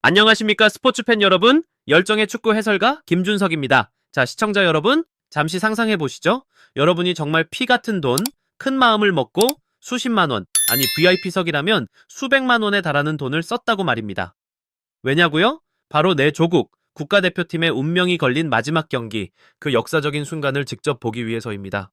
안녕하십니까 스포츠팬 여러분, 열정의 축구 해설가 김준석입니다. 자, 시청자 여러분, 잠시 상상해 보시죠. 여러분이 정말 피 같은 돈, 큰 마음을 먹고 수십만 원, 아니 VIP석이라면 수백만 원에 달하는 돈을 썼다고 말입니다. 왜냐고요? 바로 내 조국, 국가대표팀의 운명이 걸린 마지막 경기, 그 역사적인 순간을 직접 보기 위해서입니다.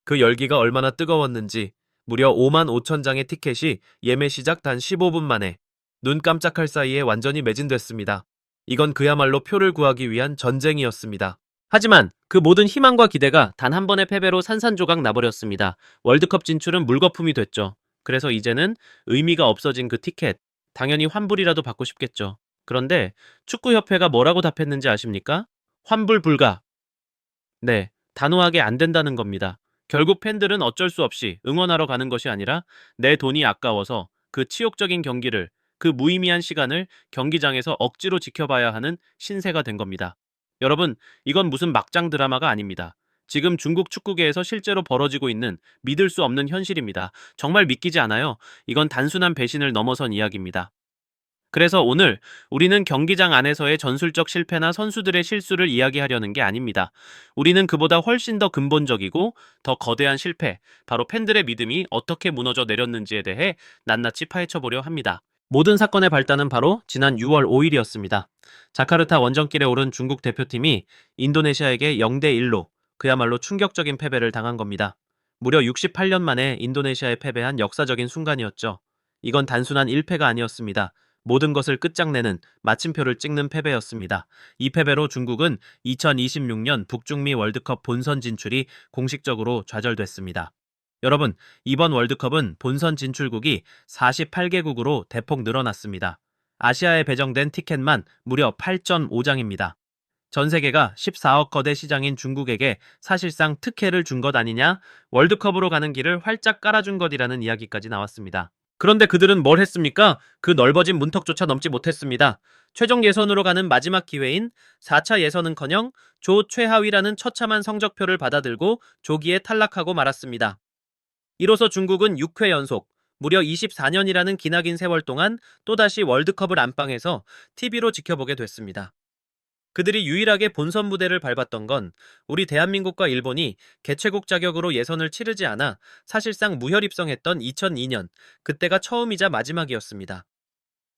그 열기가 얼마나 뜨거웠는지 무려 5만 5천 장의 티켓이 예매 시작 단 15분 만에 눈 깜짝할 사이에 완전히 매진됐습니다. 이건 그야말로 표를 구하기 위한 전쟁이었습니다. 하지만 그 모든 희망과 기대가 단 한 번의 패배로 산산조각 나버렸습니다. 월드컵 진출은 물거품이 됐죠. 그래서 이제는 의미가 없어진 그 티켓, 당연히 환불이라도 받고 싶겠죠. 그런데 축구협회가 뭐라고 답했는지 아십니까? 환불 불가. 네, 단호하게 안 된다는 겁니다. 결국 팬들은 어쩔 수 없이 응원하러 가는 것이 아니라 내 돈이 아까워서 그 치욕적인 경기를, 그 무의미한 시간을 경기장에서 억지로 지켜봐야 하는 신세가 된 겁니다. 여러분, 이건 무슨 막장 드라마가 아닙니다. 지금 중국 축구계에서 실제로 벌어지고 있는 믿을 수 없는 현실입니다. 정말 믿기지 않아요. 이건 단순한 배신을 넘어선 이야기입니다. 그래서 오늘 우리는 경기장 안에서의 전술적 실패나 선수들의 실수를 이야기하려는 게 아닙니다. 우리는 그보다 훨씬 더 근본적이고 더 거대한 실패, 바로 팬들의 믿음이 어떻게 무너져 내렸는지에 대해 낱낱이 파헤쳐보려 합니다. 모든 사건의 발단은 바로 지난 6월 5일이었습니다. 자카르타 원정길에 오른 중국 대표팀이 인도네시아에게 0대1로 그야말로 충격적인 패배를 당한 겁니다. 무려 68년 만에 인도네시아에 패배한 역사적인 순간이었죠. 이건 단순한 1패가 아니었습니다. 모든 것을 끝장내는 마침표를 찍는 패배였습니다. 이 패배로 중국은 2026년 북중미 월드컵 본선 진출이 공식적으로 좌절됐습니다. 여러분, 이번 월드컵은 본선 진출국이 48개국으로 대폭 늘어났습니다. 아시아에 배정된 티켓만 무려 8.5장입니다. 전 세계가 14억 거대 시장인 중국에게 사실상 특혜를 준 것 아니냐? 월드컵으로 가는 길을 활짝 깔아준 것이라는 이야기까지 나왔습니다. 그런데 그들은 뭘 했습니까? 그 넓어진 문턱조차 넘지 못했습니다. 최종 예선으로 가는 마지막 기회인 4차 예선은커녕 조 최하위라는 처참한 성적표를 받아들고 조기에 탈락하고 말았습니다. 이로써 중국은 6회 연속, 무려 24년이라는 기나긴 세월 동안 또다시 월드컵을 안방에서 TV로 지켜보게 됐습니다. 그들이 유일하게 본선 무대를 밟았던 건 우리 대한민국과 일본이 개최국 자격으로 예선을 치르지 않아 사실상 무혈 입성했던 2002년, 그때가 처음이자 마지막이었습니다.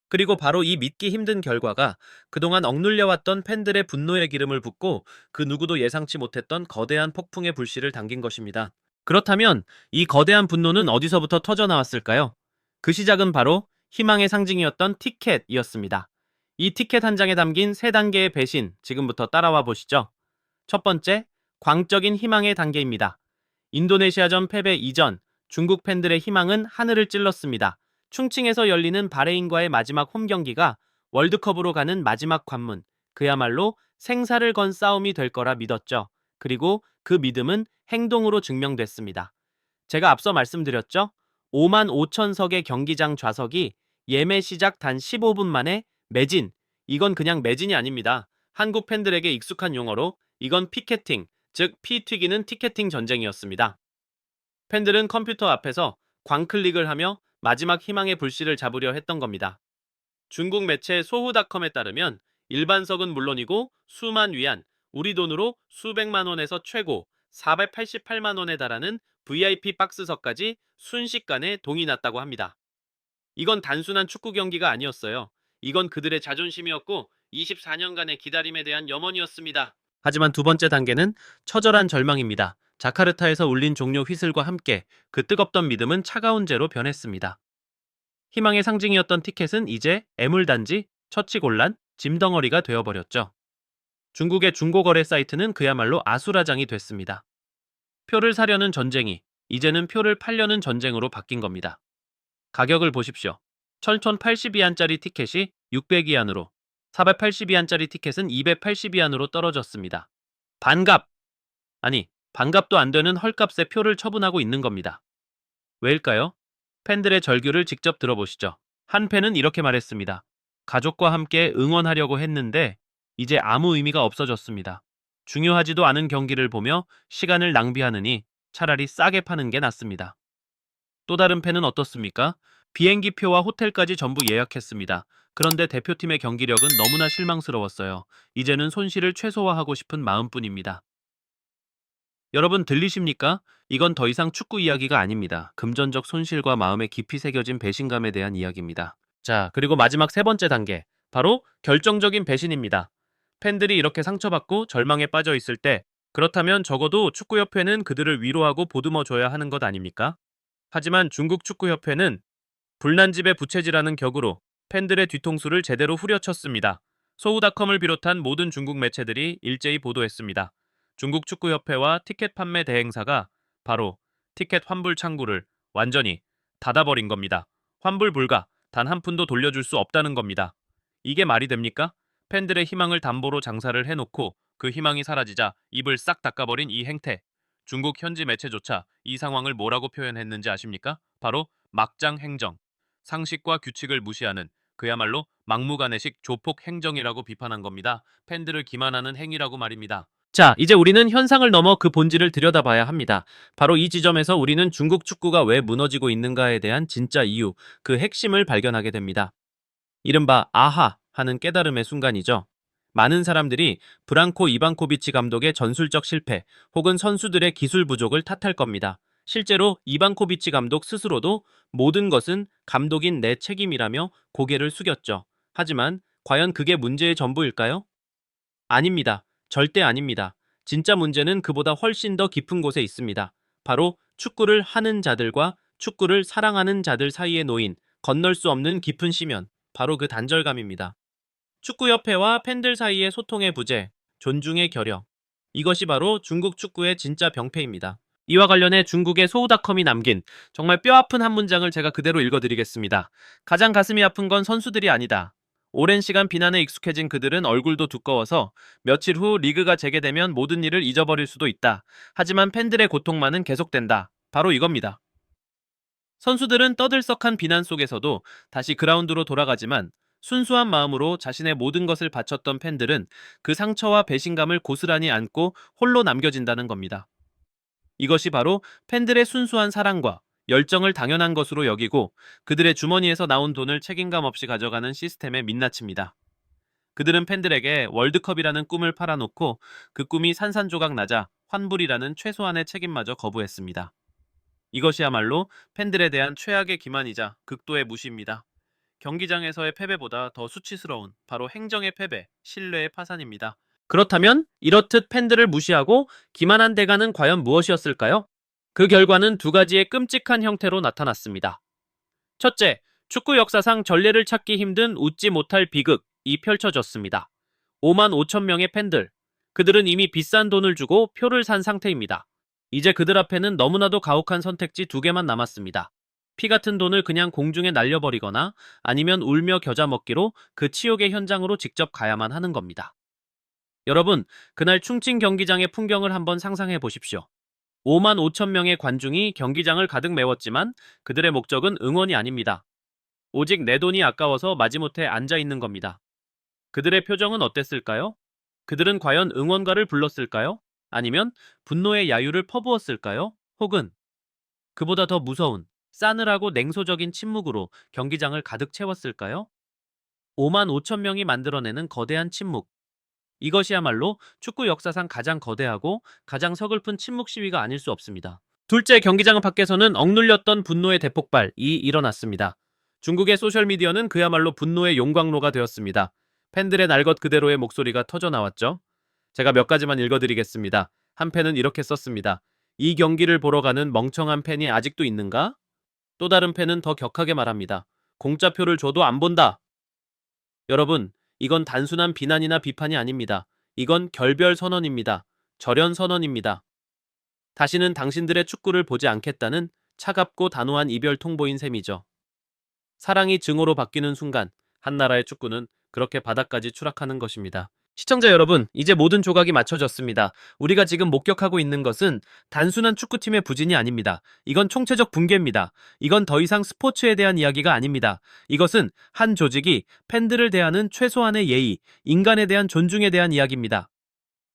그리고 바로 이 믿기 힘든 결과가 그동안 억눌려왔던 팬들의 분노의 기름을 붓고 그 누구도 예상치 못했던 거대한 폭풍의 불씨를 당긴 것입니다. 그렇다면 이 거대한 분노는 어디서부터 터져나왔을까요? 그 시작은 바로 희망의 상징이었던 티켓이었습니다. 이 티켓 한 장에 담긴 세 단계의 배신, 지금부터 따라와 보시죠. 첫 번째, 광적인 희망의 단계입니다. 인도네시아전 패배 이전, 중국 팬들의 희망은 하늘을 찔렀습니다. 충칭에서 열리는 바레인과의 마지막 홈 경기가 월드컵으로 가는 마지막 관문, 그야말로 생사를 건 싸움이 될 거라 믿었죠. 그리고 그 믿음은 행동으로 증명됐습니다. 제가 앞서 말씀드렸죠? 5만 5천 석의 경기장 좌석이 예매 시작 단 15분 만에 매진. 이건 그냥 매진이 아닙니다. 한국 팬들에게 익숙한 용어로 이건 피켓팅, 즉 피 튀기는 티켓팅 전쟁이었습니다. 팬들은 컴퓨터 앞에서 광클릭을 하며 마지막 희망의 불씨를 잡으려 했던 겁니다. 중국 매체 소후닷컴에 따르면 일반석은 물론이고 수만 위안, 우리 돈으로 수백만 원에서 최고 488만 원에 달하는 VIP 박스석까지 순식간에 동이 났다고 합니다. 이건 단순한 축구 경기가 아니었어요. 이건 그들의 자존심이었고 24년간의 기다림에 대한 염원이었습니다. 하지만 두 번째 단계는 처절한 절망입니다. 자카르타에서 울린 종료 휘슬과 함께 그 뜨겁던 믿음은 차가운 재로 변했습니다. 희망의 상징이었던 티켓은 이제 애물단지, 처치곤란, 짐덩어리가 되어버렸죠. 중국의 중고거래 사이트는 그야말로 아수라장이 됐습니다. 표를 사려는 전쟁이 이제는 표를 팔려는 전쟁으로 바뀐 겁니다. 가격을 보십시오. 1080위안짜리 티켓이 600위안으로, 480위안짜리 티켓은 280위안으로 떨어졌습니다. 반값! 아니, 반값도 안 되는 헐값에 표를 처분하고 있는 겁니다. 왜일까요? 팬들의 절규를 직접 들어보시죠. 한 팬은 이렇게 말했습니다. 가족과 함께 응원하려고 했는데 이제 아무 의미가 없어졌습니다. 중요하지도 않은 경기를 보며 시간을 낭비하느니 차라리 싸게 파는 게 낫습니다. 또 다른 팬은 어떻습니까? 비행기표와 호텔까지 전부 예약했습니다. 그런데 대표팀의 경기력은 너무나 실망스러웠어요. 이제는 손실을 최소화하고 싶은 마음뿐입니다. 여러분 들리십니까? 이건 더 이상 축구 이야기가 아닙니다. 금전적 손실과 마음에 깊이 새겨진 배신감에 대한 이야기입니다. 자, 그리고 마지막 세 번째 단계. 바로 결정적인 배신입니다. 팬들이 이렇게 상처받고 절망에 빠져 있을 때, 그렇다면 적어도 축구협회는 그들을 위로하고 보듬어줘야 하는 것 아닙니까? 하지만 중국 축구협회는 불난집에 부채질하는 격으로 팬들의 뒤통수를 제대로 후려쳤습니다. 소우닷컴을 비롯한 모든 중국 매체들이 일제히 보도했습니다. 중국 축구협회와 티켓 판매 대행사가 바로 티켓 환불 창구를 완전히 닫아버린 겁니다. 환불 불가, 단 한 푼도 돌려줄 수 없다는 겁니다. 이게 말이 됩니까? 팬들의 희망을 담보로 장사를 해놓고 그 희망이 사라지자 입을 싹 닦아버린 이 행태. 중국 현지 매체조차 이 상황을 뭐라고 표현했는지 아십니까? 바로 막장 행정. 상식과 규칙을 무시하는 그야말로 막무가내식 조폭 행정이라고 비판한 겁니다. 팬들을 기만하는 행위라고 말입니다. 자, 이제 우리는 현상을 넘어 그 본질을 들여다봐야 합니다. 바로 이 지점에서 우리는 중국 축구가 왜 무너지고 있는가에 대한 진짜 이유, 그 핵심을 발견하게 됩니다. 이른바 아하 하는 깨달음의 순간이죠. 많은 사람들이 브랑코 이방코비치 감독의 전술적 실패 혹은 선수들의 기술 부족을 탓할 겁니다. 실제로 이방코비치 감독 스스로도 모든 것은 감독인 내 책임이라며 고개를 숙였죠. 하지만 과연 그게 문제의 전부일까요? 아닙니다. 절대 아닙니다. 진짜 문제는 그보다 훨씬 더 깊은 곳에 있습니다. 바로 축구를 하는 자들과 축구를 사랑하는 자들 사이에 놓인 건널 수 없는 깊은 심연, 바로 그 단절감입니다. 축구협회와 팬들 사이의 소통의 부재, 존중의 결여. 이것이 바로 중국 축구의 진짜 병폐입니다. 이와 관련해 중국의 소우닷컴이 남긴 정말 뼈아픈 한 문장을 제가 그대로 읽어드리겠습니다. 가장 가슴이 아픈 건 선수들이 아니다. 오랜 시간 비난에 익숙해진 그들은 얼굴도 두꺼워서 며칠 후 리그가 재개되면 모든 일을 잊어버릴 수도 있다. 하지만 팬들의 고통만은 계속된다. 바로 이겁니다. 선수들은 떠들썩한 비난 속에서도 다시 그라운드로 돌아가지만 순수한 마음으로 자신의 모든 것을 바쳤던 팬들은 그 상처와 배신감을 고스란히 안고 홀로 남겨진다는 겁니다. 이것이 바로 팬들의 순수한 사랑과 열정을 당연한 것으로 여기고 그들의 주머니에서 나온 돈을 책임감 없이 가져가는 시스템의 민낯입니다. 그들은 팬들에게 월드컵이라는 꿈을 팔아놓고 그 꿈이 산산조각 나자 환불이라는 최소한의 책임마저 거부했습니다. 이것이야말로 팬들에 대한 최악의 기만이자 극도의 무시입니다. 경기장에서의 패배보다 더 수치스러운 바로 행정의 패배, 신뢰의 파산입니다. 그렇다면 이렇듯 팬들을 무시하고 기만한 대가는 과연 무엇이었을까요? 그 결과는 두 가지의 끔찍한 형태로 나타났습니다. 첫째, 축구 역사상 전례를 찾기 힘든 웃지 못할 비극이 펼쳐졌습니다. 5만 5천 명의 팬들, 그들은 이미 비싼 돈을 주고 표를 산 상태입니다. 이제 그들 앞에는 너무나도 가혹한 선택지 두 개만 남았습니다. 피 같은 돈을 그냥 공중에 날려버리거나 아니면 울며 겨자 먹기로 그 치욕의 현장으로 직접 가야만 하는 겁니다. 여러분, 그날 충칭 경기장의 풍경을 한번 상상해 보십시오. 5만 5천 명의 관중이 경기장을 가득 메웠지만 그들의 목적은 응원이 아닙니다. 오직 내 돈이 아까워서 마지못해 앉아 있는 겁니다. 그들의 표정은 어땠을까요? 그들은 과연 응원가를 불렀을까요? 아니면 분노의 야유를 퍼부었을까요? 혹은 그보다 더 무서운 싸늘하고 냉소적인 침묵으로 경기장을 가득 채웠을까요? 5만 5천 명이 만들어내는 거대한 침묵. 이것이야말로 축구 역사상 가장 거대하고 가장 서글픈 침묵 시위가 아닐 수 없습니다. 둘째, 경기장 밖에서는 억눌렸던 분노의 대폭발이 일어났습니다. 중국의 소셜미디어는 그야말로 분노의 용광로가 되었습니다. 팬들의 날 것 그대로의 목소리가 터져나왔죠. 제가 몇 가지만 읽어드리겠습니다. 한 팬은 이렇게 썼습니다. 이 경기를 보러 가는 멍청한 팬이 아직도 있는가? 또 다른 팬은 더 격하게 말합니다. 공짜표를 줘도 안 본다. 여러분, 이건 단순한 비난이나 비판이 아닙니다. 이건 결별 선언입니다. 절연 선언입니다. 다시는 당신들의 축구를 보지 않겠다는 차갑고 단호한 이별 통보인 셈이죠. 사랑이 증오로 바뀌는 순간 한 나라의 축구는 그렇게 바닥까지 추락하는 것입니다. 시청자 여러분, 이제 모든 조각이 맞춰졌습니다. 우리가 지금 목격하고 있는 것은 단순한 축구팀의 부진이 아닙니다. 이건 총체적 붕괴입니다. 이건 더 이상 스포츠에 대한 이야기가 아닙니다. 이것은 한 조직이 팬들을 대하는 최소한의 예의, 인간에 대한 존중에 대한 이야기입니다.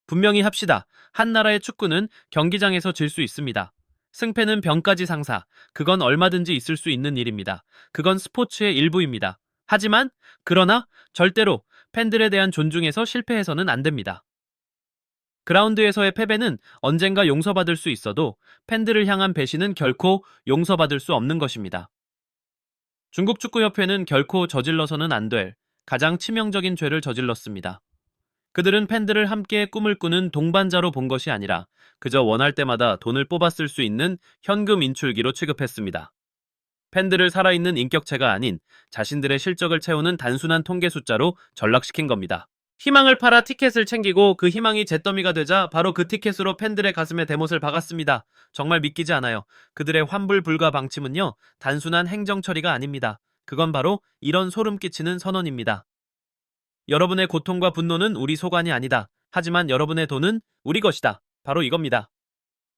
분명히 합시다. 한 나라의 축구는 경기장에서 질 수 있습니다. 승패는 병까지 상사. 그건 얼마든지 있을 수 있는 일입니다. 그건 스포츠의 일부입니다. 그러나 절대로 팬들에 대한 존중에서 실패해서는 안 됩니다. 그라운드에서의 패배는 언젠가 용서받을 수 있어도 팬들을 향한 배신은 결코 용서받을 수 없는 것입니다. 중국 축구협회는 결코 저질러서는 안 될 가장 치명적인 죄를 저질렀습니다. 그들은 팬들을 함께 꿈을 꾸는 동반자로 본 것이 아니라 그저 원할 때마다 돈을 뽑아 쓸 수 있는 현금 인출기로 취급했습니다. 팬들을 살아있는 인격체가 아닌 자신들의 실적을 채우는 단순한 통계 숫자로 전락시킨 겁니다. 희망을 팔아 티켓을 챙기고 그 희망이 잿더미가 되자 바로 그 티켓으로 팬들의 가슴에 대못을 박았습니다. 정말 믿기지 않아요. 그들의 환불불가 방침은요, 단순한 행정 처리가 아닙니다. 그건 바로 이런 소름 끼치는 선언입니다. 여러분의 고통과 분노는 우리 소관이 아니다. 하지만 여러분의 돈은 우리 것이다. 바로 이겁니다.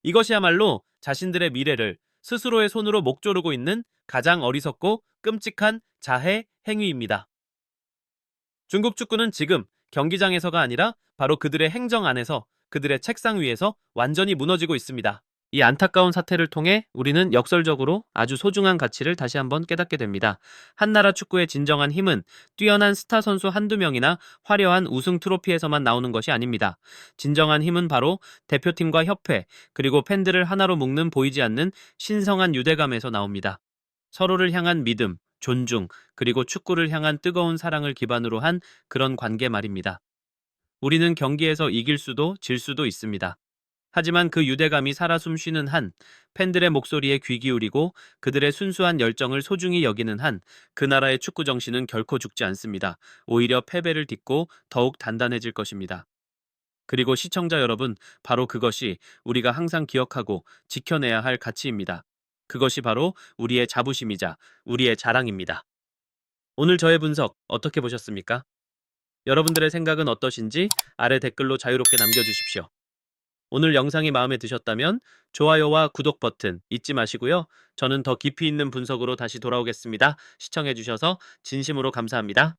이것이야말로 자신들의 미래를 스스로의 손으로 목 조르고 있는 가장 어리석고 끔찍한 자해 행위입니다. 중국 축구는 지금 경기장에서가 아니라 바로 그들의 행정 안에서, 그들의 책상 위에서 완전히 무너지고 있습니다. 이 안타까운 사태를 통해 우리는 역설적으로 아주 소중한 가치를 다시 한번 깨닫게 됩니다. 한나라 축구의 진정한 힘은 뛰어난 스타 선수 한두 명이나 화려한 우승 트로피에서만 나오는 것이 아닙니다. 진정한 힘은 바로 대표팀과 협회, 그리고 팬들을 하나로 묶는 보이지 않는 신성한 유대감에서 나옵니다. 서로를 향한 믿음, 존중, 그리고 축구를 향한 뜨거운 사랑을 기반으로 한 그런 관계 말입니다. 우리는 경기에서 이길 수도 질 수도 있습니다. 하지만 그 유대감이 살아 숨쉬는 한, 팬들의 목소리에 귀 기울이고 그들의 순수한 열정을 소중히 여기는 한, 그 나라의 축구 정신은 결코 죽지 않습니다. 오히려 패배를 딛고 더욱 단단해질 것입니다. 그리고 시청자 여러분, 바로 그것이 우리가 항상 기억하고 지켜내야 할 가치입니다. 그것이 바로 우리의 자부심이자 우리의 자랑입니다. 오늘 저의 분석 어떻게 보셨습니까? 여러분들의 생각은 어떠신지 아래 댓글로 자유롭게 남겨주십시오. 오늘 영상이 마음에 드셨다면 좋아요와 구독 버튼 잊지 마시고요. 저는 더 깊이 있는 분석으로 다시 돌아오겠습니다. 시청해주셔서 진심으로 감사합니다.